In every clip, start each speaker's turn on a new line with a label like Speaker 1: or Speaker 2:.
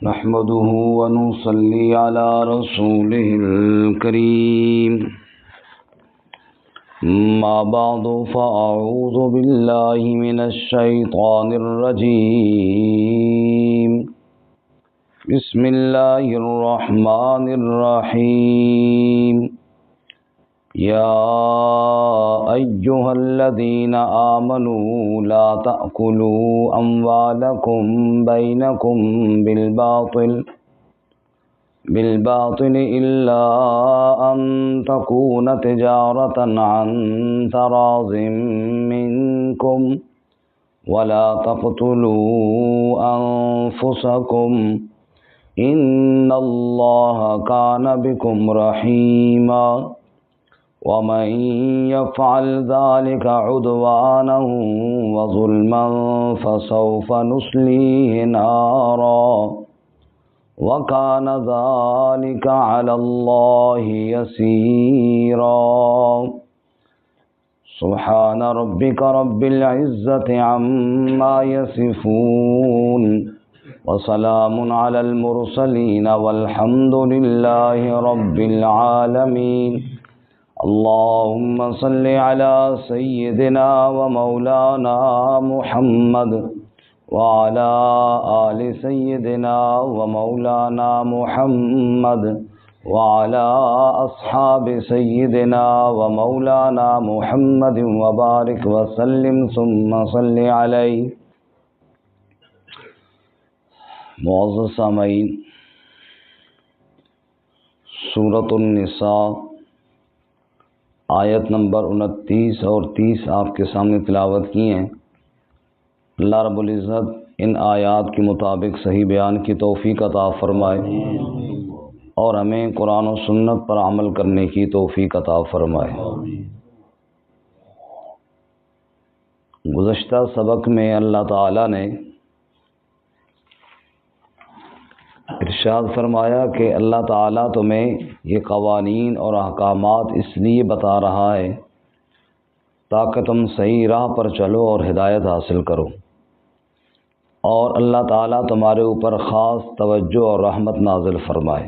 Speaker 1: نحمده ونصلي على رسوله الكريم ما بعد فأعوذ بالله من الشيطان الرجيم بسم الله الرحمن الرحيم يا أيها الذين آمنوا لا تأكلوا أموالكم بينكم بالباطل إلا أن تكون تجارة عن تراض منكم ولا تقتلوا أنفسكم إن الله كان بكم رحيما ومن يفعل ذلك عدوانا وظلما فسوف نصليه نارا وكان ذلك على الله يسيرا سبحان ربك رب العزة عما يصفون وسلام على المرسلين والحمد لله رب العالمين اللهم صل على سيدنا ومولانا محمد وعلى آل سيدنا ومولانا محمد وعلى أصحاب سيدنا ومولانا محمد وبارك وسلم ثم صل عليه. معزز سامعین، سورۃ النساء آیت نمبر 29 اور 30 آپ کے سامنے تلاوت کی ہیں. اللہ رب العزت ان آیات کے مطابق صحیح بیان کی توفیق عطا فرمائے اور ہمیں قرآن و سنت پر عمل کرنے کی توفیق عطا فرمائے. گزشتہ سبق میں اللہ تعالیٰ نے ارشاد فرمایا کہ اللہ تعالیٰ تمہیں یہ قوانین اور احکامات اس لیے بتا رہا ہے تاکہ تم صحیح راہ پر چلو اور ہدایت حاصل کرو، اور اللہ تعالیٰ تمہارے اوپر خاص توجہ اور رحمت نازل فرمائے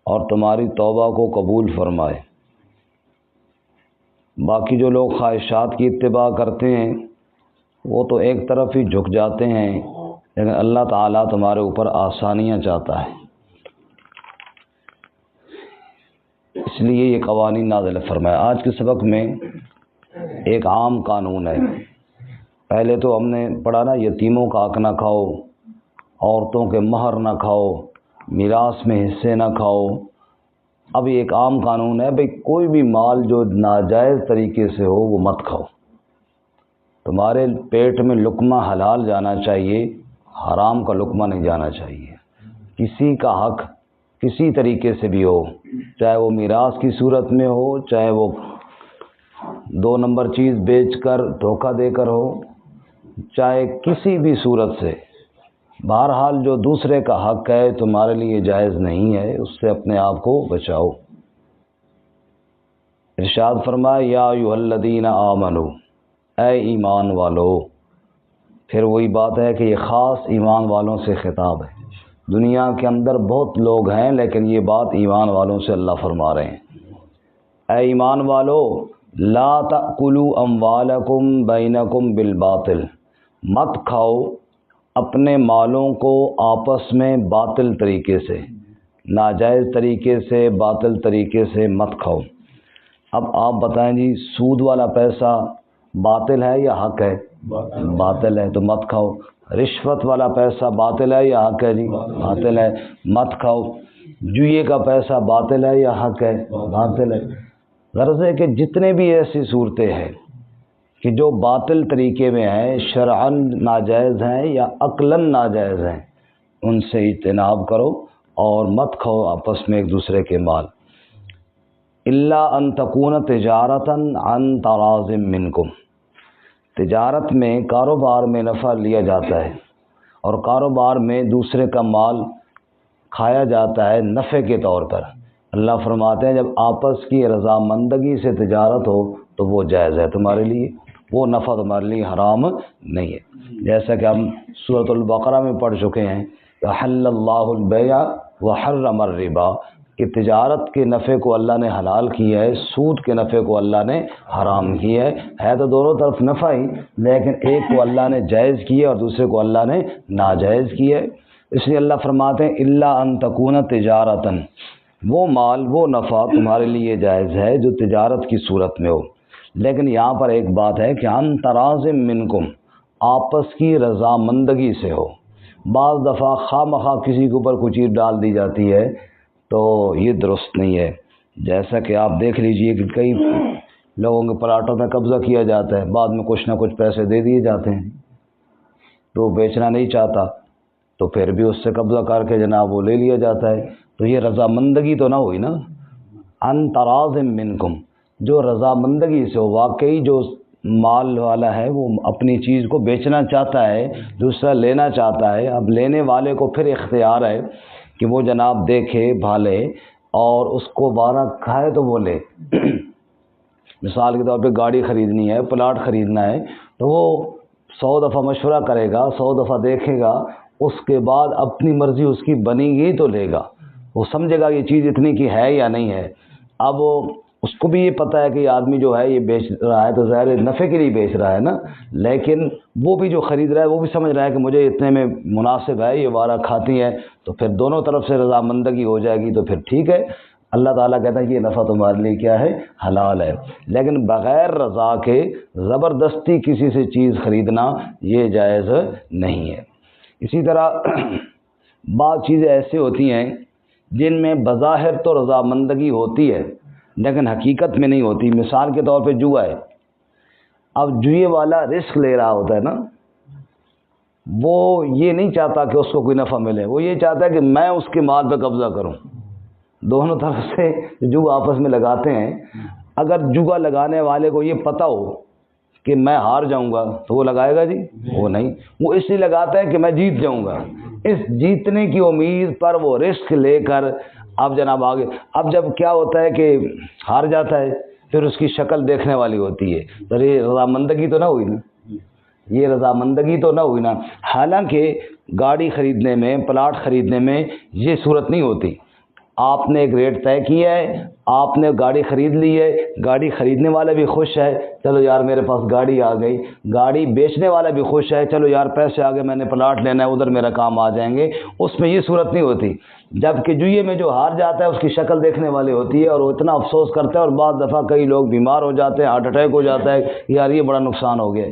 Speaker 1: اور تمہاری توبہ کو قبول فرمائے. باقی جو لوگ خواہشات کی اتباع کرتے ہیں وہ تو ایک طرف ہی جھک جاتے ہیں، لیکن اللہ تعالیٰ تمہارے اوپر آسانیاں چاہتا ہے، اس لیے یہ قوانین نازل فرمایا. آج کے سبق میں ایک عام قانون ہے. پہلے تو ہم نے پڑھا نا، یتیموں کا حق نہ کھاؤ، عورتوں کے مہر نہ کھاؤ، میراث میں حصے نہ کھاؤ. اب یہ ایک عام قانون ہے، بھئی کوئی بھی مال جو ناجائز طریقے سے ہو وہ مت کھاؤ. تمہارے پیٹ میں لقمہ حلال جانا چاہیے، حرام کا لقمہ نہیں جانا چاہیے. کسی کا حق کسی طریقے سے بھی ہو، چاہے وہ میراث کی صورت میں ہو، چاہے وہ 2 نمبر چیز بیچ کر دھوکہ دے کر ہو، چاہے کسی بھی صورت سے، بہرحال جو دوسرے کا حق ہے تمہارے لیے جائز نہیں ہے، اس سے اپنے آپ کو بچاؤ. ارشاد فرمایا یا ایھا الذین آمنو، اے ایمان والو. پھر وہی بات ہے کہ یہ خاص ایمان والوں سے خطاب ہے. دنیا کے اندر بہت لوگ ہیں لیکن یہ بات ایمان والوں سے اللہ فرما رہے ہیں. اے ایمان والو، لا تأکلوا اموالکم بینکم بالباطل، مت کھاؤ اپنے مالوں کو آپس میں باطل طریقے سے، ناجائز طریقے سے، باطل طریقے سے مت کھاؤ. اب آپ بتائیں جی، سود والا پیسہ باطل ہے یا حق ہے؟ باطل ہے تو مت کھاؤ. رشوت والا پیسہ باطل ہے یا حق ہے؟ جی باطل ہے، مت کھاؤ. جوئے کا پیسہ باطل ہے یا حق ہے؟ باطل ہے. غرض ہے کہ جتنے بھی ایسی صورتیں ہیں کہ جو باطل طریقے میں ہیں، شرعاً ناجائز ہیں یا عقلاً ناجائز ہیں، ان سے اجتناب کرو اور مت کھاؤ آپس میں ایک دوسرے کے مال. الا ان تکون تجارتا عن تراض منکم، تجارت میں، کاروبار میں نفع لیا جاتا ہے اور کاروبار میں دوسرے کا مال کھایا جاتا ہے نفع کے طور پر. اللہ فرماتے ہیں جب آپس کی رضامندگی سے تجارت ہو تو وہ جائز ہے تمہارے لیے، وہ نفع تمہارے لیے حرام نہیں ہے. جیسا کہ ہم سورۃ البقرہ میں پڑھ چکے ہیں احل اللہ البیع وحرم الربا کہ تجارت کے نفع کو اللہ نے حلال کیا ہے، سود کے نفع کو اللہ نے حرام کیا ہے تو دونوں طرف نفع ہی، لیکن ایک کو اللہ نے جائز کیا اور دوسرے کو اللہ نے ناجائز کیا ہے۔ اس لیے اللہ فرماتے ہیں الا ان تکون تجارتاً، وہ مال وہ نفع تمہارے لیے جائز ہے جو تجارت کی صورت میں ہو، لیکن یہاں پر ایک بات ہے کہ ان تراض منکم، آپس کی رضامندگی سے ہو۔ بعض دفعہ خواہ مخواہ کسی کے اوپر کوئی چیز ڈال دی جاتی ہے تو یہ درست نہیں ہے۔ جیسا کہ آپ دیکھ لیجئے کہ کئی لوگوں کے پلاٹوں میں قبضہ کیا جاتا ہے، بعد میں کچھ نہ کچھ پیسے دے دیے جاتے ہیں، تو بیچنا نہیں چاہتا تو پھر بھی اس سے قبضہ کر کے جناب وہ لے لیا جاتا ہے، تو یہ رضامندگی تو نہ ہوئی نا۔ ان تراض منکم، جو رضامندگی سے ہو، واقعی جو مال والا ہے وہ اپنی چیز کو بیچنا چاہتا ہے، دوسرا لینا چاہتا ہے، اب لینے والے کو پھر اختیار ہے کہ وہ جناب دیکھے بھالے اور اس کو بارہ کھائے تو وہ لے۔ مثال کے طور پہ گاڑی خریدنی ہے، پلاٹ خریدنا ہے، تو وہ 100 دفعہ مشورہ کرے گا، 100 دفعہ دیکھے گا، اس کے بعد اپنی مرضی اس کی بنے گی تو لے گا، وہ سمجھے گا یہ چیز اتنی کی ہے یا نہیں ہے۔ اب اس کو بھی یہ پتہ ہے کہ یہ آدمی جو ہے یہ بیچ رہا ہے تو ظاہر نفع کے لیے بیچ رہا ہے نا، لیکن وہ بھی جو خرید رہا ہے وہ بھی سمجھ رہا ہے کہ مجھے اتنے میں مناسب ہے، یہ وارہ کھاتی ہے، تو پھر دونوں طرف سے رضامندگی ہو جائے گی تو پھر ٹھیک ہے۔ اللہ تعالیٰ کہتا ہے کہ یہ نفع تمہارے لیے کیا ہے؟ حلال ہے، لیکن بغیر رضا کے زبردستی کسی سے چیز خریدنا یہ جائز نہیں ہے۔ اسی طرح بعض چیزیں ایسے ہوتی ہیں جن میں بظاہر تو رضامندگی ہوتی ہے لیکن حقیقت میں نہیں ہوتی۔ مثال کے طور پہ جوا ہے، اب جوئے والا رسک لے رہا ہوتا ہے نا، وہ یہ نہیں چاہتا کہ اس کو کوئی نفع ملے، وہ یہ چاہتا ہے کہ میں اس کے مال پہ قبضہ کروں۔ دونوں طرف سے جو آپس میں لگاتے ہیں، اگر جوا لگانے والے کو یہ پتہ ہو کہ میں ہار جاؤں گا تو وہ لگائے گا؟ جی وہ نہیں، وہ اس لیے لگاتا ہے کہ میں جیت جاؤں گا، اس جیتنے کی امید پر وہ رسک لے کر اب جناب آگے۔ اب جب کیا ہوتا ہے کہ ہار جاتا ہے پھر اس کی شکل دیکھنے والی ہوتی ہے، تو یہ رضامندگی تو نہ ہوئی نا، یہ رضامندگی تو نہ ہوئی نا۔ حالانکہ گاڑی خریدنے میں، پلاٹ خریدنے میں یہ صورت نہیں ہوتی۔ آپ نے ایک ریٹ طے کیا ہے، آپ نے گاڑی خرید لی ہے، گاڑی خریدنے والا بھی خوش ہے، چلو یار میرے پاس گاڑی آ گئی، گاڑی بیچنے والا بھی خوش ہے، چلو یار پیسے آ گئے، میں نے پلاٹ لینا ہے، ادھر میرا کام آ جائیں گے۔ اس میں یہ صورت نہیں ہوتی۔ جبکہ جوئے میں جو ہار جاتا ہے اس کی شکل دیکھنے والی ہوتی ہے اور وہ اتنا افسوس کرتا ہے، اور بعض دفعہ کئی لوگ بیمار ہو جاتے ہیں، ہارٹ اٹیک ہو جاتا ہے، یار یہ بڑا نقصان ہو گیا۔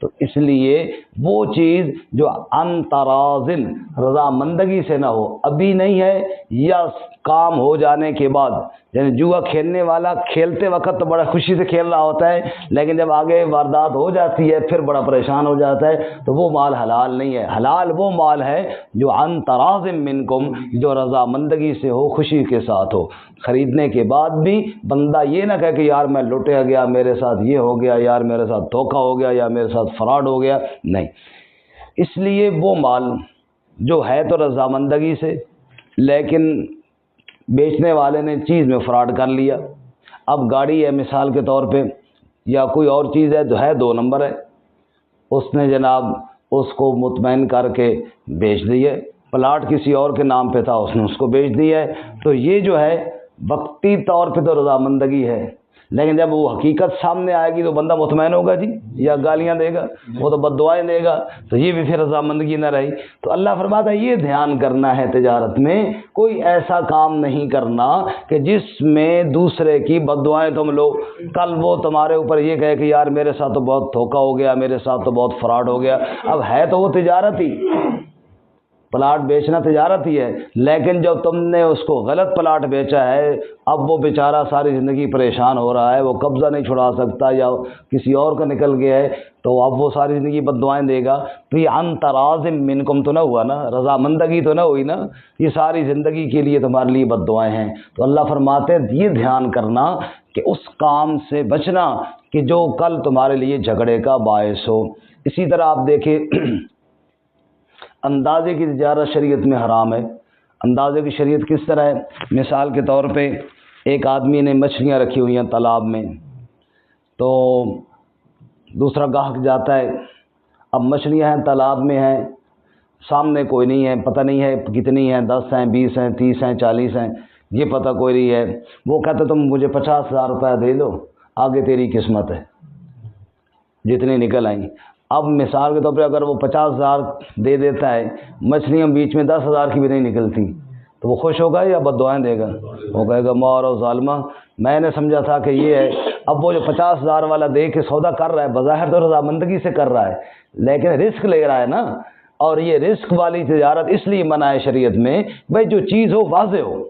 Speaker 1: تو اس لیے وہ چیز جو ان ترازن رضامندگی سے نہ ہو، ابھی نہیں ہے یا کام ہو جانے کے بعد، یعنی جوا کھیلنے والا کھیلتے وقت تو بڑا خوشی سے کھیل رہا ہوتا ہے، لیکن جب آگے واردات ہو جاتی ہے پھر بڑا پریشان ہو جاتا ہے، تو وہ مال حلال نہیں ہے۔ حلال وہ مال ہے جو ان تراض منکم، جو رضامندگی سے ہو، خوشی کے ساتھ ہو۔ خریدنے کے بعد بھی بندہ یہ نہ کہے کہ یار میں لوٹیا گیا، میرے ساتھ یہ ہو گیا، یار میرے ساتھ دھوکہ ہو گیا، یا میرے ساتھ فراڈ ہو گیا، نہیں۔ اس لیے وہ مال جو ہے تو رضامندگی سے، لیکن بیچنے والے نے چیز میں فراڈ کر لیا۔ اب گاڑی ہے مثال کے طور پہ، یا کوئی اور چیز ہے جو ہے 2 نمبر ہے، اس نے جناب اس کو مطمئن کر کے بیچ دی ہے، پلاٹ کسی اور کے نام پہ تھا، اس نے اس کو بیچ دیا ہے، تو یہ جو ہے وقتی طور پہ تو رضامندگی ہے، لیکن جب وہ حقیقت سامنے آئے گی تو بندہ مطمئن ہوگا جی، یا گالیاں دے گا، وہ تو بد دعائیں دے گا، تو یہ بھی پھر رضامندگی نہ رہی۔ تو اللہ فرماتا ہے یہ دھیان کرنا ہے تجارت میں، کوئی ایسا کام نہیں کرنا کہ جس میں دوسرے کی بد دعائیں تم لو، کل وہ تمہارے اوپر یہ کہے کہ یار میرے ساتھ تو بہت دھوکہ ہو گیا، میرے ساتھ تو بہت فراڈ ہو گیا۔ اب ہے تو وہ تجارت ہی، پلاٹ بیچنا تجارت ہی ہے، لیکن جب تم نے اس کو غلط پلاٹ بیچا ہے، اب وہ بیچارہ ساری زندگی پریشان ہو رہا ہے، وہ قبضہ نہیں چھڑا سکتا یا کسی اور کا نکل گیا ہے، تو اب وہ ساری زندگی بد دعائیں دے گا، تو یہ ان تراض منکم تو نہ ہوا نا، رضامندگی تو نہ ہوئی نا، یہ ساری زندگی کے لیے تمہارے لیے بد دعائیں ہیں۔ تو اللہ فرماتے ہیں یہ دھیان کرنا کہ اس کام سے بچنا کہ جو کل تمہارے لیے جھگڑے کا باعث ہو۔ اسی طرح آپ دیکھیں اندازے کی تجارت شریعت میں حرام ہے۔ اندازے کی شریعت کس طرح ہے؟ مثال کے طور پہ ایک آدمی نے مچھلیاں رکھی ہوئی ہیں تالاب میں، تو دوسرا گاہک جاتا ہے، اب مچھلیاں ہیں تالاب میں ہیں، سامنے کوئی نہیں ہے، پتہ نہیں ہے کتنی ہیں، 10 ہیں، 20 ہیں، 30 ہیں، 40 ہیں، یہ پتہ کوئی نہیں ہے، وہ کہتا تم مجھے 50,000 روپیہ دے دو، آگے تیری قسمت ہے جتنی نکل آئیں۔ اب مثال کے طور پہ اگر وہ 50,000 دے دیتا ہے، مچھلیاں بیچ میں 10,000 کی بھی نہیں نکلتی، تو وہ خوش ہوگا یا بد دعائیں دے گا؟ وہ کہے گا مارو ظالمہ، میں نے سمجھا تھا کہ یہ ہے۔ اب وہ جو 50,000 والا دے کے سودا کر رہا ہے، بظاہر تو رضامندگی سے کر رہا ہے، لیکن رسک لے رہا ہے نا، اور یہ رسک والی تجارت اس لیے منع ہے شریعت میں، بھائی جو چیز ہو واضح ہو۔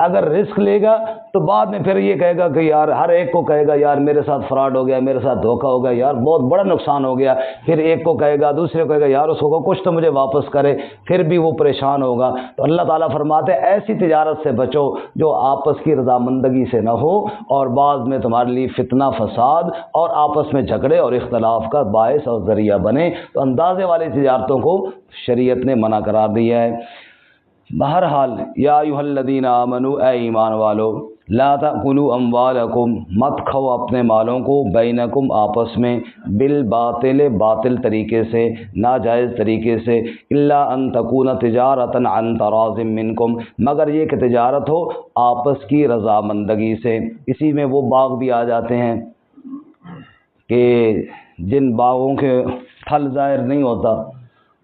Speaker 1: اگر رسک لے گا تو بعد میں پھر یہ کہے گا کہ یار، ہر ایک کو کہے گا یار میرے ساتھ فراڈ ہو گیا، میرے ساتھ دھوکہ ہو گیا، یار بہت بڑا نقصان ہو گیا، پھر ایک کو کہے گا، دوسرے کو کہے گا یار اس کو کچھ تو مجھے واپس کرے، پھر بھی وہ پریشان ہوگا۔ تو اللہ تعالیٰ فرماتے ہیں ایسی تجارت سے بچو جو آپس کی رضامندگی سے نہ ہو اور بعد میں تمہارے لیے فتنہ فساد اور آپس میں جھگڑے اور اختلاف کا باعث اور ذریعہ بنے۔ تو اندازے والی تجارتوں کو شریعت نے منع قرار دیا ہے۔ بہرحال یا ایھا الذین آمنوا، اے ایمان والو، لا تأکلوا اموالکم، مت کھاؤ اپنے مالوں کو، بینکم آپس میں، بالباطل، باطل طریقے سے، ناجائز طریقے سے، الا ان تکون تجارتا عن تراض منکم، مگر یہ کہ تجارت ہو آپس کی رضامندگی سے۔ اسی میں وہ باغ بھی آ جاتے ہیں کہ جن باغوں کے پھل ظاہر نہیں ہوتا،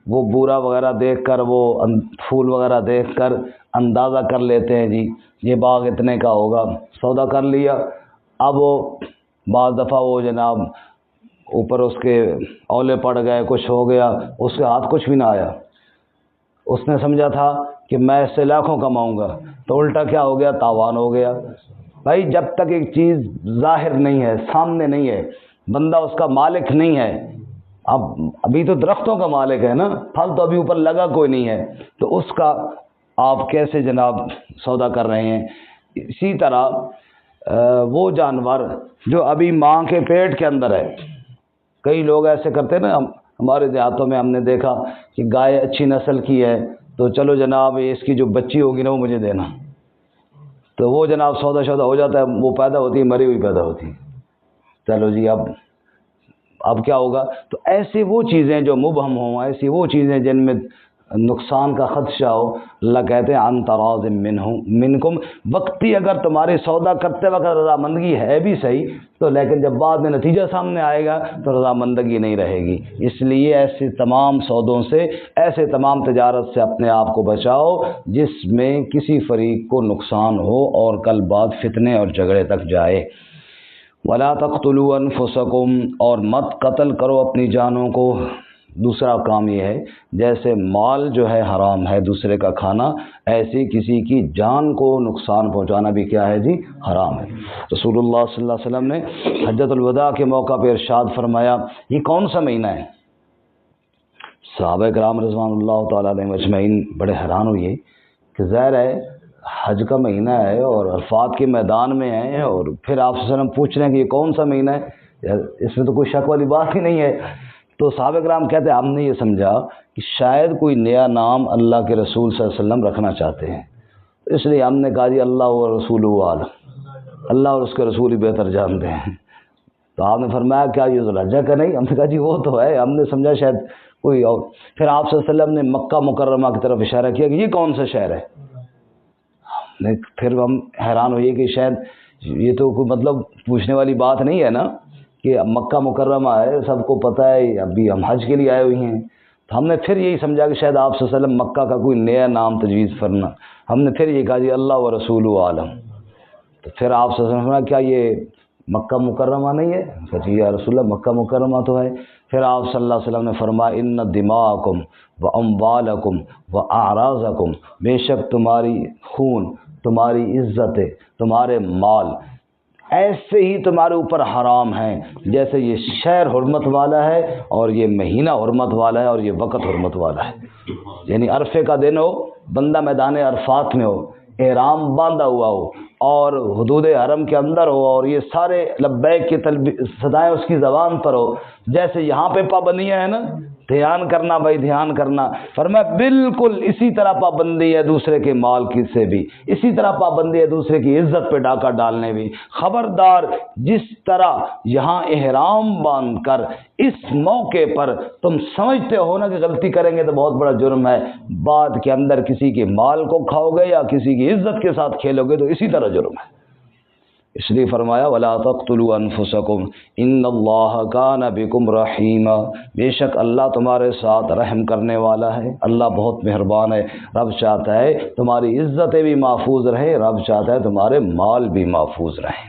Speaker 1: وہ بورا وغیرہ دیکھ کر، وہ پھول وغیرہ دیکھ کر اندازہ کر لیتے ہیں جی یہ باغ اتنے کا ہوگا، سودا کر لیا۔ اب وہ بعض دفعہ وہ جناب اوپر اس کے اولے پڑ گئے، کچھ ہو گیا، اس کے ہاتھ کچھ بھی نہ آیا، اس نے سمجھا تھا کہ میں اس سے لاکھوں کماؤں گا، تو الٹا کیا ہو گیا؟ تاوان ہو گیا۔ بھائی جب تک ایک چیز ظاہر نہیں ہے، سامنے نہیں ہے، بندہ اس کا مالک نہیں ہے، ابھی تو درختوں کا مالک ہے نا، پھل تو ابھی اوپر لگا کوئی نہیں ہے، تو اس کا آپ کیسے جناب سودا کر رہے ہیں؟ اسی طرح وہ جانور جو ابھی ماں کے پیٹ کے اندر ہے، کئی لوگ ایسے کرتے ہیں نا، ہمارے دیہاتوں میں ہم نے دیکھا کہ گائے اچھی نسل کی ہے تو چلو جناب اس کی جو بچی ہوگی نا وہ مجھے دینا، تو وہ جناب سودا شودا ہو جاتا ہے، وہ پیدا ہوتی ہے، مری ہوئی پیدا ہوتی ہے، چلو جی اب کیا ہوگا؟ تو ایسی وہ چیزیں جو مبہم ہوں، ایسی وہ چیزیں جن میں نقصان کا خدشہ ہو، اللہ کہتے ہیں عن تراض منکم، وقتی اگر تمہاری سودا کرتے وقت رضامندگی ہے بھی صحیح، تو لیکن جب بعد میں نتیجہ سامنے آئے گا تو رضامندگی نہیں رہے گی۔ اس لیے ایسے تمام سودوں سے، ایسے تمام تجارت سے اپنے آپ کو بچاؤ جس میں کسی فریق کو نقصان ہو اور کل بعد فتنے اور جھگڑے تک جائے۔ وَلَا تَقْتُلُوا أَنفُسَكُمْ، اور مت قتل کرو اپنی جانوں کو۔ دوسرا کام یہ ہے، جیسے مال جو ہے حرام ہے دوسرے کا کھانا، ایسی کسی کی جان کو نقصان پہنچانا بھی کیا ہے جی؟ حرام ہے۔ رسول اللہ صلی اللہ علیہ وسلم نے حجۃ الوداع کے موقع پہ ارشاد فرمایا، یہ کون سا مہینہ ہے؟ صحابہ کرام رضوان اللہ تعالیٰ علیہم اجمعین بڑے حیران ہوئے کہ ظاہر ہے حج کا مہینہ ہے اور عرفات کے میدان میں ہیں، اور پھر آپ صلی اللہ علیہ وسلم پوچھ رہے ہیں کہ یہ کون سا مہینہ ہے؟ اس میں تو کوئی شک والی بات ہی نہیں ہے۔ تو صحابہ کرام کہتے ہیں ہم نے یہ سمجھا کہ شاید کوئی نیا نام اللہ کے رسول صلی اللہ علیہ وسلم رکھنا چاہتے ہیں، اس لیے ہم نے کہا جی اللہ و رسول عالم، اللہ اور اس کے رسول ہی بہتر جانتے ہیں۔ تو آپ نے فرمایا کیا یہ ذوالحجہ کا نہیں؟ ہم نے کہا جی وہ تو ہے، ہم نے سمجھا شاید کوئی اور۔ پھر آپ صلی اللہ علیہ وسلم نے مکہ مکرمہ کی طرف اشارہ کیا کہ یہ کون سا شہر ہے؟ پھر ہم حیران ہوئے کہ شاید یہ تو کوئی مطلب پوچھنے والی بات نہیں ہے نا، کہ مکہ مکرمہ ہے، سب کو پتہ ہے، ابھی ہم حج کے لیے آئے ہوئے ہیں۔ تو ہم نے پھر یہی سمجھا کہ شاید آپ صلی اللہ علیہ وسلم مکہ کا کوئی نیا نام تجویز فرنا، ہم نے پھر یہ کہا جی اللہ و رسول عالم۔ تو پھر آپ صلی اللہ علیہ وسلم کیا یہ مکہ مکرمہ نہیں ہے؟ کہا جی یا رسول اللہ مکہ مکرمہ تو ہے۔ پھر آپ صلی اللہ علیہ وسلم نے فرمایا ان دماءکم و اموالکم و اعراضکم، بے شک تمہاری خون، تمہاری عزتیں، تمہارے مال ایسے ہی تمہارے اوپر حرام ہیں جیسے یہ شہر حرمت والا ہے اور یہ مہینہ حرمت والا ہے اور یہ وقت حرمت والا ہے۔ یعنی عرفے کا دن ہو، بندہ میدان عرفات میں ہو، احرام باندھا ہوا ہو اور حدود حرم کے اندر ہو اور یہ سارے لبیک کی صدائیں اس کی زبان پر ہو، جیسے یہاں پہ پابندیاں ہیں نا، دھیان کرنا بھائی دھیان کرنا، فرمایا بالکل اسی طرح پابندی ہے دوسرے کے مال کی سے بھی، اسی طرح پابندی ہے دوسرے کی عزت پہ ڈاکہ ڈالنے بھی۔ خبردار، جس طرح یہاں احرام باندھ کر اس موقع پر تم سمجھتے ہو نا کہ غلطی کریں گے تو بہت بڑا جرم ہے، بعد کے اندر کسی کے مال کو کھاؤ گے یا کسی کی عزت کے ساتھ کھیلو گے تو اسی طرح جرم ہے۔ اس لیے فرمایا وَلَا تَقْتُلُوا أَنفُسَكُمْ إِنَّ اللَّهَ كَانَ بِكُمْ رَحِيمًا، بے شک اللہ تمہارے ساتھ رحم کرنے والا ہے، اللہ بہت مہربان ہے۔ رب چاہتا ہے تمہاری عزتیں بھی محفوظ رہیں، رب چاہتا ہے تمہارے مال بھی محفوظ رہیں۔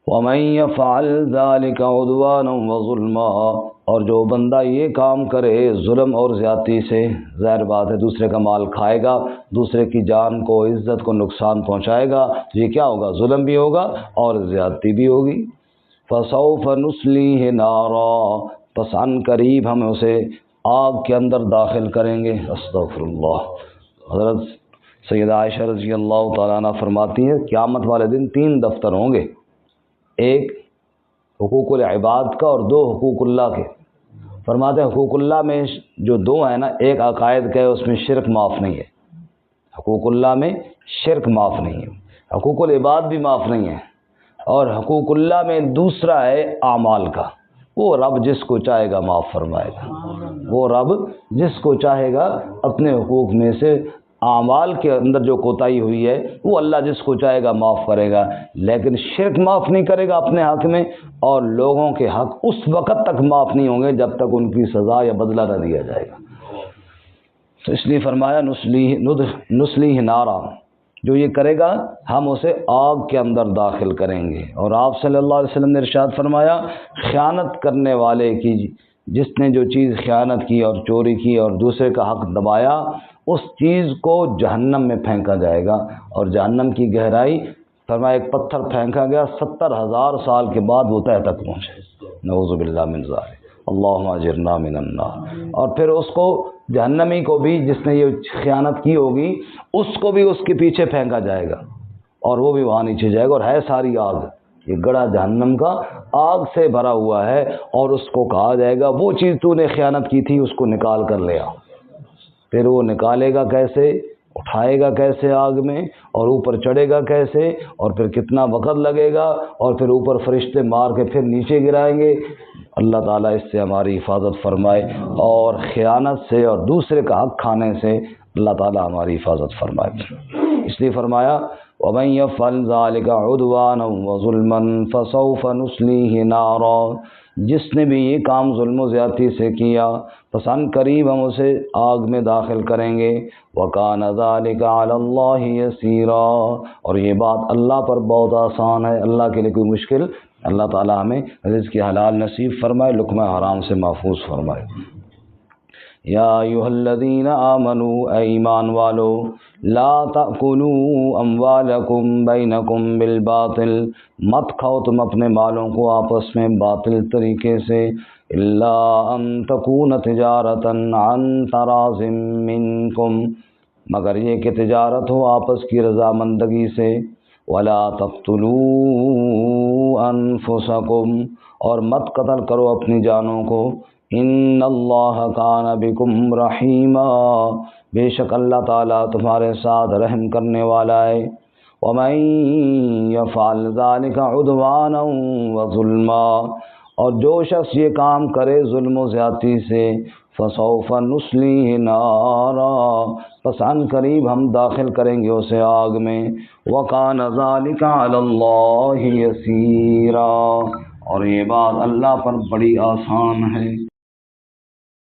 Speaker 1: وَمَن يَفْعَلْ ذَلِكَ عُدْوَانًا وَظُلْمًا، اور جو بندہ یہ کام کرے ظلم اور زیادتی سے، ظاہر بات ہے دوسرے کا مال کھائے گا، دوسرے کی جان کو عزت کو نقصان پہنچائے گا، تو یہ کیا ہوگا؟ ظلم بھی ہوگا اور زیادتی بھی ہوگی۔ فَسَوْفَ نُصْلِيهِ نَارًا، پس عن قریب ہم اسے آگ کے اندر داخل کریں گے۔ استغفر اللہ۔ حضرت سیدہ عائشہ رضی اللہ تعالیٰ عنہ فرماتی ہے قیامت والے دن 3 دفتر ہوں گے، ایک حقوق العباد کا اور 2 حقوق اللہ کے۔ فرماتے ہیں حقوق اللہ میں جو 2 ہیں نا، ایک عقائد کا ہے، اس میں شرک معاف نہیں ہے، حقوق اللہ میں شرک معاف نہیں ہے، حقوق العباد بھی معاف نہیں ہے، اور حقوق اللہ میں دوسرا ہے اعمال کا، وہ رب جس کو چاہے گا معاف فرمائے گا، وہ رب جس کو چاہے گا اپنے حقوق میں سے اعمال کے اندر جو کوتاہی ہوئی ہے وہ اللہ جس کو چاہے گا معاف کرے گا، لیکن شرک معاف نہیں کرے گا اپنے حق میں، اور لوگوں کے حق اس وقت تک معاف نہیں ہوں گے جب تک ان کی سزا یا بدلہ نہ دیا جائے گا۔ تو اس لیے فرمایا نسلیہ نارا، جو یہ کرے گا ہم اسے آگ کے اندر داخل کریں گے۔ اور آپ صلی اللہ علیہ وسلم نے ارشاد فرمایا خیانت کرنے والے کی، جس نے جو چیز خیانت کی اور چوری کی اور دوسرے کا حق دبایا، اس چیز کو جہنم میں پھینکا جائے گا، اور جہنم کی گہرائی فرمایا ایک پتھر پھینکا گیا 70,000 سال کے بعد وہ تہ تک پہنچے، نعوذ باللہ من ذالک، اللہم اجرنا من النار۔ اور پھر اس کو جہنمی کو بھی، جس نے یہ خیانت کی ہوگی، اس کو بھی اس کے پیچھے پھینکا جائے گا اور وہ بھی وہاں نیچے جائے گا، اور ہے ساری آگ، یہ گڑھا جہنم کا آگ سے بھرا ہوا ہے، اور اس کو کہا جائے گا وہ چیز تو نے خیانت کی تھی اس کو نکال کر لے آ۔ پھر وہ نکالے گا کیسے، اٹھائے گا کیسے آگ میں، اور اوپر چڑھے گا کیسے، اور پھر کتنا وقت لگے گا، اور پھر اوپر فرشتے مار کے پھر نیچے گرائیں گے۔ اللہ تعالیٰ اس سے ہماری حفاظت فرمائے، اور خیانت سے اور دوسرے کا حق کھانے سے اللہ تعالیٰ ہماری حفاظت فرمائے۔ اس لیے فرمایا وَمَن يَفْعَلْ ذَلِكَ عُدْوَانًا وَظُلْمًا فَسَوْفَ نُصْلِيهِ نَارًا، جس نے بھی یہ کام ظلم و زیادتی سے کیا پس ان قریب ہم اسے آگ میں داخل کریں گے۔ وَكَانَ ذَلِكَ عَلَى اللَّهِ يَسِيرًا، اور یہ بات اللہ پر بہت آسان ہے، اللہ کے لیے کوئی مشکل۔ اللہ تعالیٰ ہمیں رزق حلال نصیب فرمائے، لقمہ حرام سے محفوظ فرمائے۔ یا ایھا الذین آمنوا، اے ایمان والو، لا تأکلوا اموالکم بینکم بالباطل، مت کھاؤ تم اپنے مالوں کو آپس میں باطل طریقے سے، الا ان تکون تجارتا عن تراض منکم، مگر یہ کہ تجارت ہو آپس کی رضامندگی سے، ولا تقتلوا انفسکم، اور مت قتل کرو اپنی جانوں کو، ان اللہ کان بکم رحیما، بے شک اللہ تعالیٰ تمہارے ساتھ رحم کرنے والا ہے۔ ومن یفعل ذلک عدوانا وظلما، اور جو شخص یہ کام کرے ظلم و زیادتی سے، فسوف نصلیہ نارا، پس عن قریب ہم داخل کریں گے اسے آگ میں، وکان ذلک علی اللہ یسیرا، اور یہ بات اللہ پر بڑی آسان ہے۔